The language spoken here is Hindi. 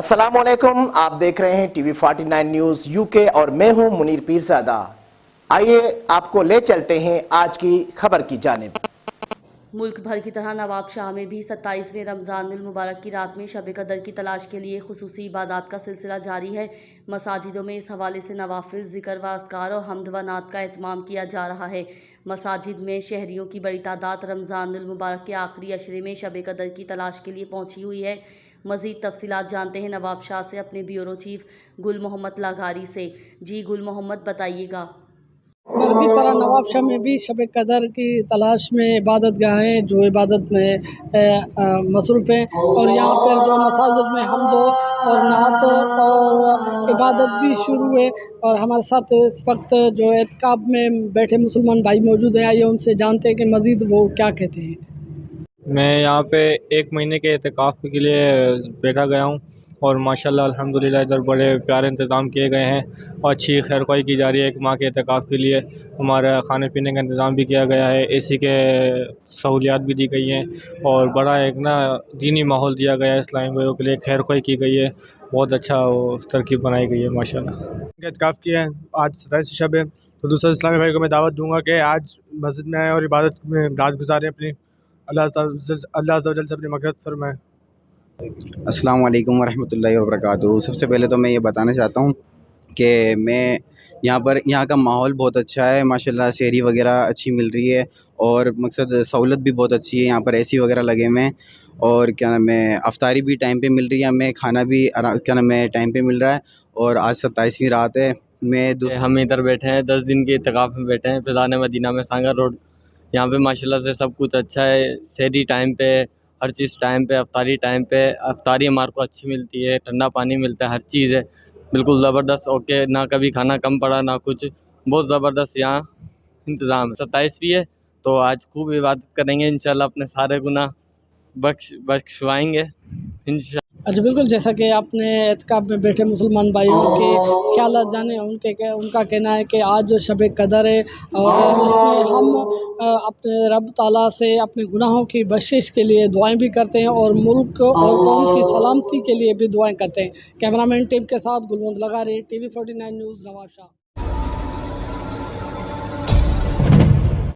अस्सलामुअलैकुम, आप देख रहे हैं टीवी 49 न्यूज यूके और मैं हूं मुनीर पीरजादा। आइए आपको ले चलते हैं आज की खबर की जानिब। मुल्क भर की तरह नवाबशाह में भी 27वें रमज़ानुल मुबारक की रात में शब कदर की तलाश के लिए खुसूसी इबादत का सिलसिला जारी है। मसाजिदों में इस हवाले से नवाफिल, जिक्र व अस्कार और हम्द व नात का एहतमाम किया जा रहा है। मसाजिद में शहरियों की बड़ी तादाद रमज़ानुल मुबारक के आखिरी अशरे में शब कदर की तलाश के लिए पहुंची हुई है। मज़ीद तफसीलात जानते हैं नवाबशाह से अपने ब्यूरो चीफ गुल मोहम्मद लाघारी से। जी गुल मोहम्मद, बताइएगा। घर की तरह नवाबशाह में भी शब कदर की तलाश में इबादत गाहें जो इबादत में मसरूफ़ हैं और यहाँ पर जो मसाजिद में हम्द और नात और इबादत भी शुरू है। और हमारे साथ इस वक्त जो एतकाब में बैठे मुसलमान भाई मौजूद हैं, आइए उनसे जानते हैं कि मज़ीद वो क्या कहते हैं। मैं यहाँ पे 1 महीने के एहतिकाफ़ के लिए बैठा गया हूँ और माशाल्लाह अल्हम्दुलिल्लाह इधर बड़े प्यारे इंतज़ाम किए गए हैं और अच्छी खैरख्वाही की जा रही है। 1 माह के एहतिकाफ़ के लिए हमारा खाने पीने का इंतज़ाम भी किया गया है, एसी के सहूलियात भी दी गई हैं और बड़ा एक ना दीनी माहौल दिया गया है। इस्लामी भाइयों के लिए खैरख्वाही की गई है, बहुत अच्छा वो तरकीब बनाई गई है माशाल्लाह। एहतिकाफ़ किया है, आज 27 शब है, तो दूसरे इस्लामी भाई को मैं दावत दूँगा कि आज मस्जिद में आएँ और इबादत में रात गुजारें अपनी। अल्लाह अज़्ज़ा वजल से अपनी मग़फ़िरत फरमाएँ। अस्सलाम वालेकुम वरहमतुल्लाहि वबरकातुहू। सबसे पहले तो मैं ये बताना चाहता हूँ कि मैं यहाँ का माहौल बहुत अच्छा है माशाल्लाह, सहरी वगैरह अच्छी मिल रही है और मकसद सहूलत भी बहुत अच्छी है। यहाँ पर एसी वगैरह लगे हुए हैं और क्या नाम है, अफ्तारी भी टाइम पे मिल रही है, हमें खाना भी क्या नाम है टाइम पे मिल रहा है। और आज 27वीं रात है। हम इधर बैठे हैं 10 दिन के इत्तिकाफ़ में बैठे हैं फ़िज़ान मदीना में, सांगर रोड। यहाँ पे माशाल्लाह से सब कुछ अच्छा है, सहरी टाइम पे, हर चीज़ टाइम पे, अफ्तारी टाइम पे। अफ्तारी हमारे को अच्छी मिलती है, ठंडा पानी मिलता है, हर चीज़ है बिल्कुल ज़बरदस्त। ओके, ना कभी खाना कम पड़ा ना कुछ, बहुत ज़बरदस्त यहाँ इंतज़ाम है। 27वीं है तो आज खूब इबादत करेंगे इंशाल्लाह, अपने सारे गुनाह बख्शवाएँगे इंशाल्लाह। अच्छा, बिल्कुल, जैसा कि आपने एतकाब में बैठे मुसलमान भाइयों के ख्यालात जाने, उनका कहना है कि आज शब कदर है और इसमें हम अपने रब ताला से अपने गुनाहों की बख्शिश के लिए दुआएं भी करते हैं और मुल्क और कौम की सलामती के लिए भी दुआएं करते हैं। कैमरामैन टीम के साथ गुलमोहम्मद लाघारी, टीवी 49 न्यूज़, नवाबशाह।